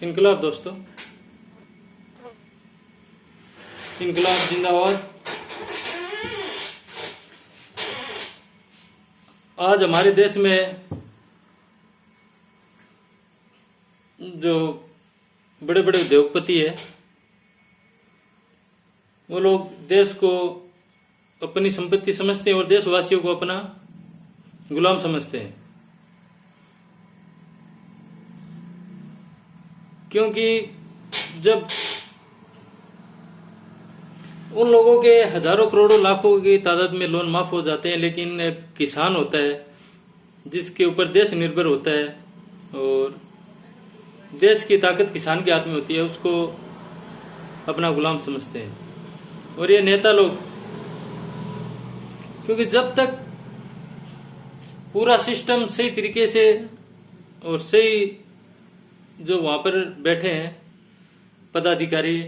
इनकलाब दोस्तों, इनकलाब जिंदाबाद। आज हमारे देश में जो बड़े बड़े उद्योगपति है वो लोग देश को अपनी संपत्ति समझते हैं और देशवासियों को अपना गुलाम समझते हैं, क्योंकि जब उन लोगों के हजारों करोड़ों लाखों की तादाद में लोन माफ हो जाते हैं, लेकिन एक किसान होता है जिसके ऊपर देश निर्भर होता है और देश की ताकत किसान के हाथ में होती है, उसको अपना गुलाम समझते हैं। और ये नेता लोग, क्योंकि जब तक पूरा सिस्टम सही तरीके से और सही जो वहां पर बैठे हैं पदाधिकारी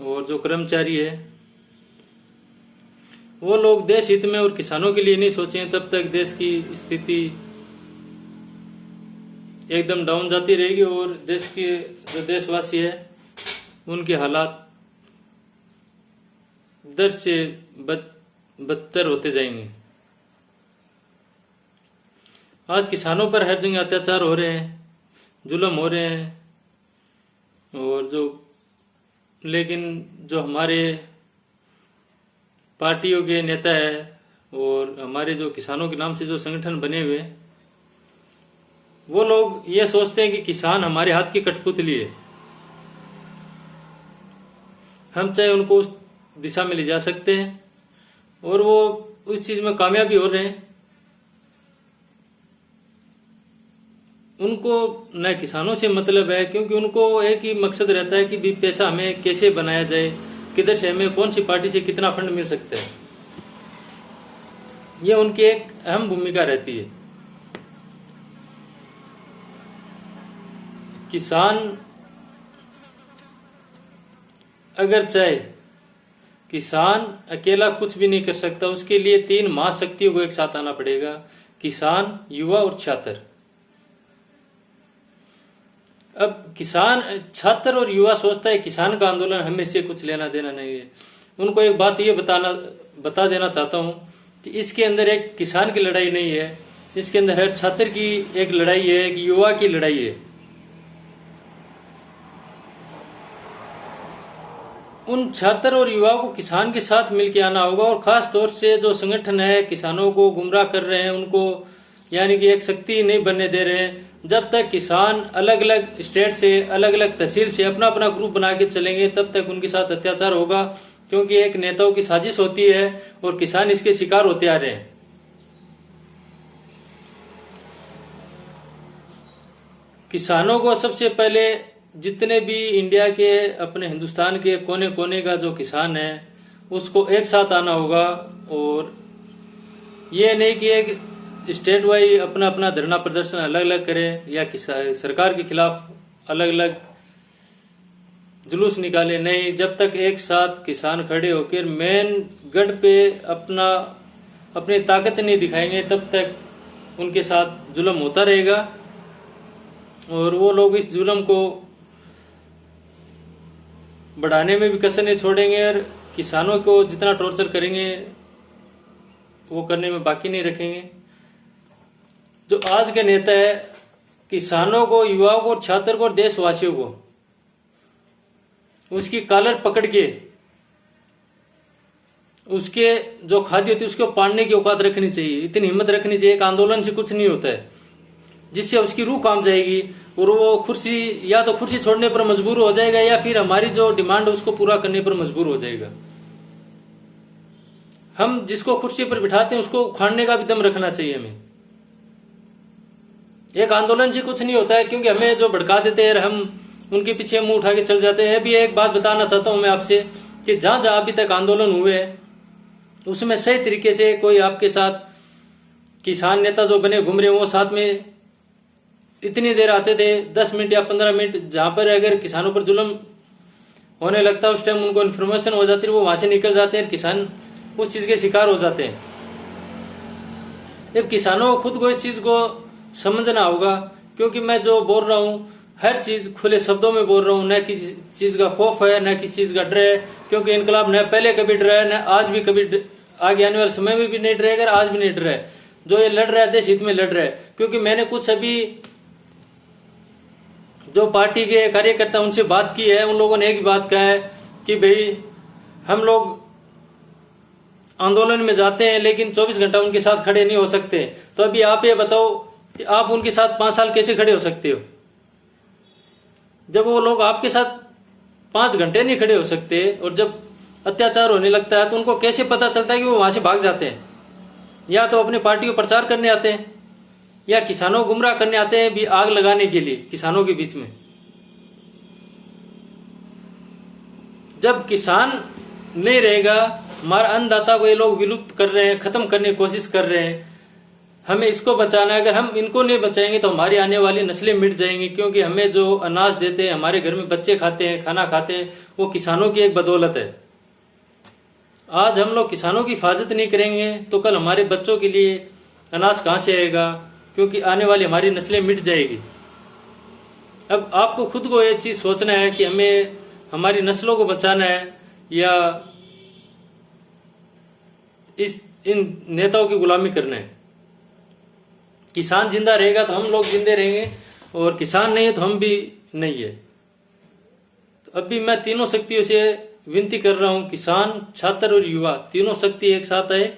और जो कर्मचारी है वो लोग देश हित में और किसानों के लिए नहीं सोचे, तब तक देश की स्थिति एकदम डाउन जाती रहेगी और देश के जो देशवासी है उनके हालात दर से बदतर होते जाएंगे। आज किसानों पर हर जगह अत्याचार हो रहे हैं, जुल्म हो रहे हैं, और लेकिन जो हमारे पार्टियों के नेता है और हमारे जो किसानों के नाम से जो संगठन बने हुए हैं वो लोग ये सोचते हैं कि किसान हमारे हाथ की कठपुतली है, हम चाहे उनको उस दिशा में ले जा सकते हैं और वो उस चीज में कामयाबी हो रहे हैं। उनको न किसानों से मतलब है, क्योंकि उनको एक ही मकसद रहता है कि भी पैसा हमें कैसे बनाया जाए, किधर से हमें कौन सी पार्टी से कितना फंड मिल सकता है, ये उनकी एक अहम भूमिका रहती है। किसान अगर चाहे, किसान अकेला कुछ भी नहीं कर सकता, उसके लिए 3 महाशक्तियों को एक साथ आना पड़ेगा, किसान, युवा और छात्र। अब किसान, छात्र और युवा सोचता है किसान का आंदोलन हमें से कुछ लेना देना नहीं है। उनको एक बात ये बता देना चाहता हूं कि इसके अंदर एक किसान की लड़ाई नहीं है, इसके अंदर हर छात्र की एक लड़ाई है, एक युवा की लड़ाई है। उन छात्र और युवाओं को किसान के साथ मिलकर आना होगा, और खास तौर से जो संगठन है किसानों को गुमराह कर रहे हैं उनको, यानी कि एक शक्ति नहीं बनने दे रहे हैं। जब तक किसान अलग अलग स्टेट से, अलग अलग तहसील से अपना अपना ग्रुप बना के चलेंगे तब तक उनके साथ अत्याचार होगा, क्योंकि एक नेताओं की साजिश होती है और किसान इसके शिकार होते आ रहे हैं। किसानों को सबसे पहले, जितने भी इंडिया के, अपने हिंदुस्तान के कोने कोने का जो किसान है उसको एक साथ आना होगा, और ये नहीं कि एक स्टेट वाइज अपना अपना धरना प्रदर्शन अलग अलग करे या सरकार के खिलाफ अलग अलग जुलूस निकाले। नहीं, जब तक एक साथ किसान खड़े होकर मेन गढ़ पे अपनी ताकत नहीं दिखाएंगे तब तक उनके साथ जुल्म होता रहेगा, और वो लोग इस जुल्म को बढ़ाने में भी कसर नहीं छोड़ेंगे, और किसानों को जितना टॉर्चर करेंगे वो करने में बाकी नहीं रखेंगे। जो आज के नेता है, किसानों को, युवाओं को, छात्र को और देशवासियों को उसकी कॉलर पकड़ के उसके जो खाद्य होती है उसको पाड़ने की औकात रखनी चाहिए, इतनी हिम्मत रखनी चाहिए। एक आंदोलन से कुछ नहीं होता है, जिससे उसकी रूह काम जाएगी और वो कुर्सी, या तो कुर्सी छोड़ने पर मजबूर हो जाएगा या फिर हमारी जो डिमांड है उसको पूरा करने पर मजबूर हो जाएगा। हम जिसको कुर्सी पर बिठाते हैं उसको उखाड़ने का भी दम रखना चाहिए हमें। एक आंदोलन से कुछ नहीं होता है, क्योंकि हमें जो भड़का देते हैं हम उनके पीछे मुंह उठा के चल जाते हैं। भी एक बात बताना चाहता हूं मैं आपसे कि जहां जहां अभी तक आंदोलन हुए उसमें सही तरीके से कोई आपके साथ किसान नेता जो बने घूम रहे वो साथ में इतनी देर आते थे, 10 मिनट या 15 मिनट, जहां पर अगर किसानों पर जुल्म होने लगता है उस टाइम उनको इन्फॉर्मेशन हो जाती है, वो वहां से निकल जाते हैं, किसान उस चीज के शिकार हो जाते हैं। अब किसानों को खुद को इस चीज को समझना होगा, क्योंकि मैं जो बोल रहा हूं हर चीज खुले शब्दों में बोल रहा हूँ, न किसी चीज का खौफ है न किसी चीज का डर है, क्योंकि इनकलाब न पहले कभी डरा है न आज भी कभी आगे आने वाले समय में भी नहीं डरेगा, आज भी नहीं डरा है। जो ये लड़ रहा है देश हित में लड़ रहा है। क्योंकि मैंने कुछ अभी जो पार्टी के कार्यकर्ता उनसे बात की है, उन लोगों ने एक ही बात कहा है कि भाई हम लोग आंदोलन में जाते हैं लेकिन 24 घंटा उनके साथ खड़े नहीं हो सकते। तो अभी आप ये बताओ कि आप उनके साथ 5 साल कैसे खड़े हो सकते हो, जब वो लोग आपके साथ 5 घंटे नहीं खड़े हो सकते। और जब अत्याचार होने लगता है तो उनको कैसे पता चलता है कि वो वहां से भाग जाते हैं? या तो अपनी पार्टी को प्रचार करने आते हैं या किसानों को गुमराह करने आते हैं भी, आग लगाने के लिए किसानों के बीच में। जब किसान नहीं रहेगा, हमारा अन्नदाता को ये लोग विलुप्त कर रहे हैं, खत्म करने की कोशिश कर रहे हैं। हमें इसको बचाना है। अगर हम इनको नहीं बचाएंगे तो हमारी आने वाली नस्लें मिट जाएंगी। क्योंकि हमें जो अनाज देते हैं, हमारे घर में बच्चे खाते हैं, खाना खाते हैं, वो किसानों की एक बदौलत है। आज हम लोग किसानों की हिफाजत नहीं करेंगे तो कल हमारे बच्चों के लिए अनाज कहां से आएगा? क्योंकि आने वाली हमारी नस्लें मिट जाएगी। अब आपको खुद को ये चीज सोचना है कि हमें हमारी नस्लों को बचाना है या इन नेताओं की गुलामी करना है। किसान जिंदा रहेगा तो हम लोग जिंदे रहेंगे, और किसान नहीं है तो हम भी नहीं है। तो अभी मैं तीनों शक्तियों से विनती कर रहा हूं, किसान, छात्र और युवा तीनों शक्ति एक साथ आए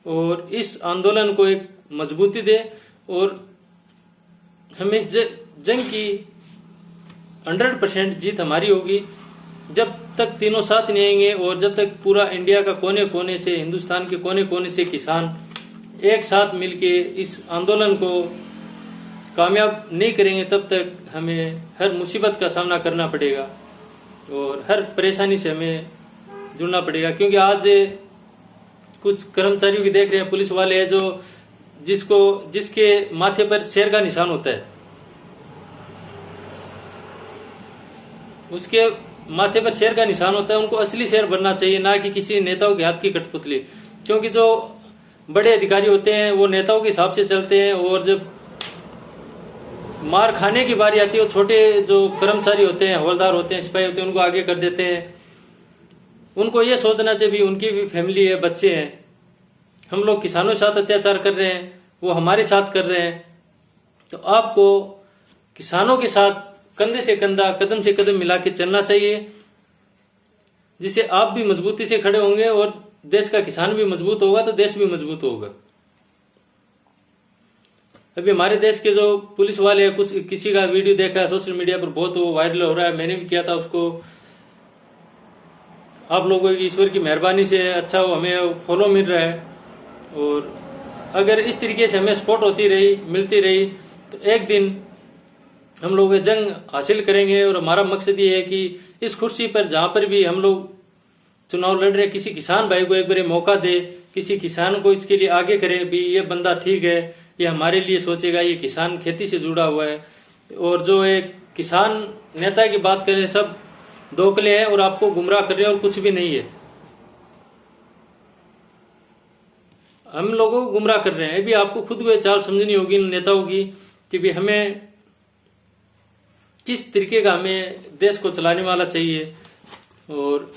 और इस आंदोलन को एक मजबूती दे। और हमें जंग की 100% जीत हमारी होगी जब तक तीनों साथ नहीं आएंगे, और जब तक पूरा इंडिया का कोने कोने से, हिंदुस्तान के कोने कोने से किसान एक साथ मिलके इस आंदोलन को कामयाब नहीं करेंगे, तब तक हमें हर मुसीबत का सामना करना पड़ेगा और हर परेशानी से हमें जुड़ना पड़ेगा। क्योंकि आज कुछ कर्मचारियों की देख रहे हैं, पुलिस वाले हैं जो जिसके माथे पर शेर का निशान होता है, उसके माथे पर शेर का निशान होता है। उनको असली शेर बनना चाहिए, ना कि किसी नेताओं के हाथ की कठपुतली। क्योंकि जो बड़े अधिकारी होते हैं वो नेताओं के हिसाब से चलते हैं, और जब मार खाने की बारी आती है वो छोटे जो कर्मचारी होते हैं, हवलदार होते हैं, सिपाही होते हैं, उनको आगे कर देते हैं। उनको ये सोचना चाहिए उनकी भी फैमिली है, बच्चे हैं। हम लोग किसानों के साथ अत्याचार कर रहे हैं, वो हमारे साथ कर रहे हैं। तो आपको किसानों के साथ कंधे से कंधा, कदम से कदम मिला के चलना चाहिए, जिससे आप भी मजबूती से खड़े होंगे और देश का किसान भी मजबूत होगा तो देश भी मजबूत होगा। अभी हमारे देश के जो पुलिस वाले हैं, कुछ किसी का वीडियो देखा है सोशल मीडिया पर, बहुत वो वायरल हो रहा है, मैंने भी किया था उसको। आप लोगों की ईश्वर की मेहरबानी से अच्छा वो हमें फॉलो मिल रहा है, और अगर इस तरीके से हमें सपोर्ट होती रही, मिलती रही, तो एक दिन हम लोग ये जंग हासिल करेंगे। और हमारा मकसद ये है कि इस कुर्सी पर जहां पर भी हम लोग चुनाव लड़ रहे, किसी किसान भाई को एक बार मौका दे, किसी किसान को इसके लिए आगे करें भी ये बंदा ठीक है, ये हमारे लिए सोचेगा, ये किसान खेती से जुड़ा हुआ है। और जो एक किसान नेता की बात करें, सब दोखले हैं और आपको गुमराह कर रहे हैं और कुछ भी नहीं है। हम लोगों को गुमराह कर रहे हैं। अभी आपको खुद को चाल समझनी होगी इन नेताओं की कि भी हमें किस तरीके का हमें देश को चलाने वाला चाहिए। और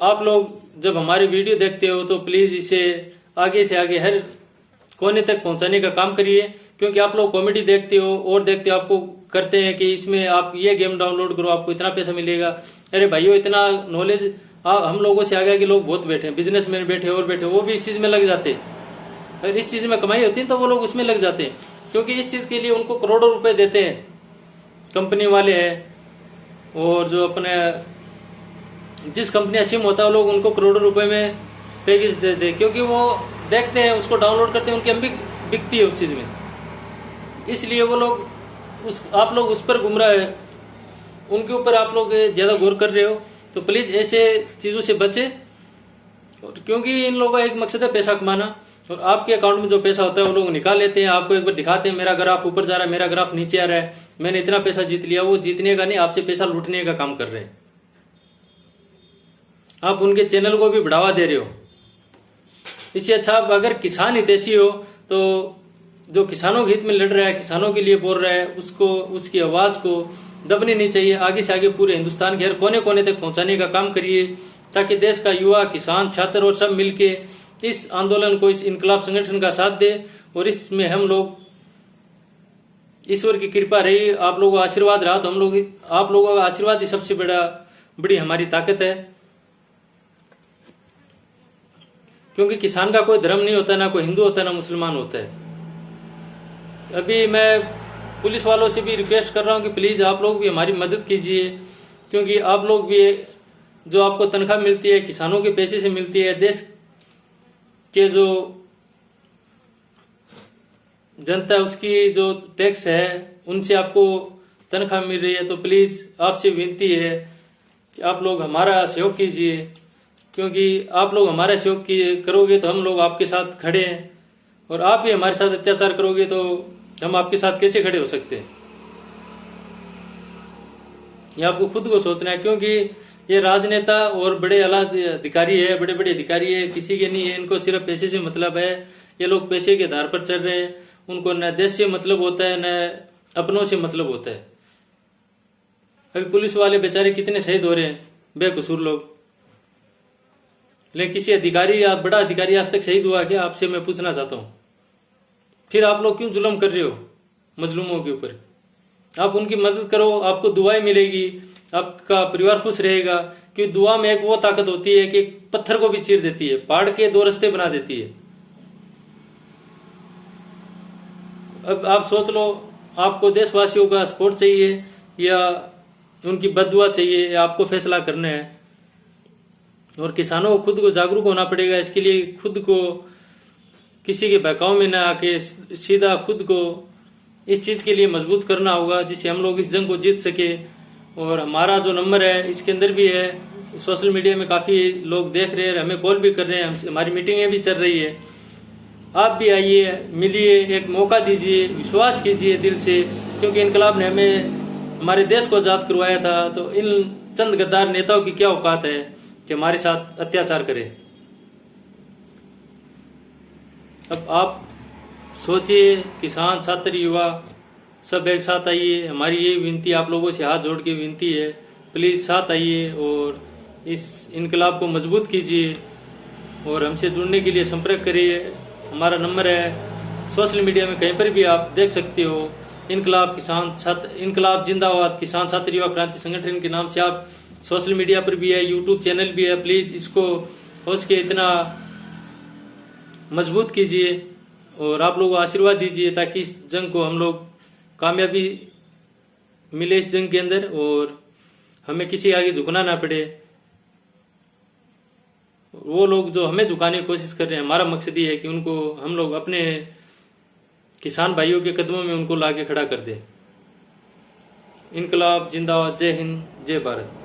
आप लोग जब हमारी वीडियो देखते हो तो प्लीज इसे आगे से आगे हर कोने तक पहुंचाने का काम करिए। क्योंकि आप लोग कॉमेडी देखते हो और देखते हो, आपको करते हैं कि इसमें आप ये गेम डाउनलोड करो, आपको इतना पैसा मिलेगा। अरे भाइयों, इतना नॉलेज हम लोगों से आगे के लोग बहुत बैठे हैं, बिजनेसमैन बैठे और बैठे, वो भी इस चीज में लग जाते हैं। अगर इस चीज में कमाई होती है तो वो लोग उसमें लग जाते हैं, क्योंकि इस चीज के लिए उनको करोड़ों रुपए देते हैं कंपनी वाले हैं। और जो अपने जिस कंपनी सिम होता है वो लोग उनको करोड़ों रुपए में पैकेज देते हैं, क्योंकि वो देखते हैं, उसको डाउनलोड करते हैं, उनकी अम्बिक बिकती है उस चीज में। इसलिए वो लोग आप लोग उस पर गुमराह है, उनके ऊपर आप लोग ज्यादा गौर कर रहे हो। तो प्लीज ऐसे चीजों से बचे, क्योंकि इन लोगों का एक मकसद है पैसा कमाना। और आपके अकाउंट में जो पैसा होता है वो लोग निकाल लेते हैं, आपको एक बार दिखाते हैं मेरा ग्राफ ऊपर जा रहा है, मेरा ग्राफ नीचे आ रहा है, मैंने इतना पैसा जीत लिया। वो जीतने का नहीं, आपसे पैसा लूटने का काम कर रहे हैं। आप उनके चैनल को भी बढ़ावा दे रहे हो। इससे अच्छा आप अगर किसान हितैषी हो तो जो किसानों के हित में लड़ रहा है, किसानों के लिए बोल रहा है, उसको, उसकी आवाज को दबनी नहीं चाहिए। आगे से आगे पूरे हिंदुस्तान के हर कोने कोने तक पहुंचाने का काम करिए, ताकि देश का युवा, किसान, छात्र और सब मिलके इस आंदोलन को, इस इनकलाब संगठन का साथ दे। और इसमें हम लोग, ईश्वर की कृपा रही, आप लोगों का आशीर्वाद रहा, तो हम लोग, आप लोगों का आशीर्वाद ही सबसे बड़ी हमारी ताकत है। क्योंकि किसान का कोई धर्म नहीं होता, ना कोई हिंदू होता है, ना मुसलमान होता है। अभी मैं पुलिस वालों से भी रिक्वेस्ट कर रहा हूं कि प्लीज आप लोग भी हमारी मदद कीजिए, क्योंकि आप लोग भी, जो आपको तनख्वाह मिलती है किसानों के पैसे से मिलती है, देश के जो जनता उसकी जो टैक्स है उनसे आपको तनख्वाह मिल रही है, तो प्लीज आपसे विनती है कि आप लोग हमारा सहयोग कीजिए। क्योंकि आप लोग हमारा सहयोग करोगे तो हम लोग आपके साथ खड़े हैं, और आप भी हमारे साथ अत्याचार करोगे तो हम आपके साथ कैसे खड़े हो सकते हैं। ये आपको खुद को सोचना है, क्योंकि ये राजनेता और बड़े आला अधिकारी है, बड़े बड़े अधिकारी है, किसी के नहीं है, इनको सिर्फ पैसे से मतलब है। ये लोग पैसे के आधार पर चल रहे हैं, उनको न देश से मतलब होता है, न अपनों से मतलब होता है। अभी पुलिस वाले बेचारे कितने शहीद हो रहे हैं, बेकसूर लोग, लेकिन किसी अधिकारी या बड़ा अधिकारी आज तक शहीद हुआ क्या? आपसे मैं पूछना चाहता हूं। फिर आप लोग क्यों जुल्म कर रहे हो मजलूमों के ऊपर? आप उनकी मदद करो, आपको दुआएं मिलेगी, आपका परिवार खुश रहेगा। क्योंकि दुआ में एक वो ताकत होती है कि पत्थर को भी चीर देती है, पहाड़ के दो रास्ते बना देती है। अब आप सोच लो, आपको देशवासियों का सपोर्ट चाहिए या उनकी बददुआ चाहिए, या आपको फैसला करना है। और किसानों को खुद को जागरूक होना पड़ेगा। इसके लिए खुद को किसी के बहकाव में न आके सीधा खुद को इस चीज के लिए मजबूत करना होगा, जिससे हम लोग इस जंग को जीत सके। और हमारा जो नंबर है इसके अंदर भी है, सोशल मीडिया में काफी लोग देख रहे हैं, हमें कॉल भी कर रहे हैं, हमारी मीटिंगें भी चल रही है। आप भी आइए, मिलिए, एक मौका दीजिए, विश्वास कीजिए दिल से। क्योंकि इनकलाब ने हमें, हमारे देश को आजाद करवाया था, तो इन चंद गद्दार नेताओं की क्या औकात है कि हमारे साथ अत्याचार करे। अब आप सोचिए, किसान, छात्र, युवा सब एक साथ आइए। हमारी ये विनती आप लोगों से हाथ जोड़ के विनती है, प्लीज साथ आइए और इस इनकलाब को मजबूत कीजिए। और हमसे जुड़ने के लिए संपर्क करिए, हमारा नंबर है, सोशल मीडिया में कहीं पर भी आप देख सकते हो। इनकलाब किसान छात्र, इनकलाब जिंदाबाद किसान छात्र युवा क्रांति संगठन के नाम से आप सोशल मीडिया पर भी है, यूट्यूब चैनल भी है। प्लीज इसको हो सके इतना मजबूत कीजिए और आप लोगों को आशीर्वाद दीजिए, ताकि इस जंग को हम लोग कामयाबी मिले इस जंग के अंदर, और हमें किसी आगे झुकना ना पड़े। वो लोग जो हमें झुकाने की कोशिश कर रहे हैं, हमारा मकसद ये है कि उनको, हम लोग अपने किसान भाइयों के कदमों में उनको लाके खड़ा कर दे। इनकलाब जिंदाबाद। जय हिंद, जय भारत।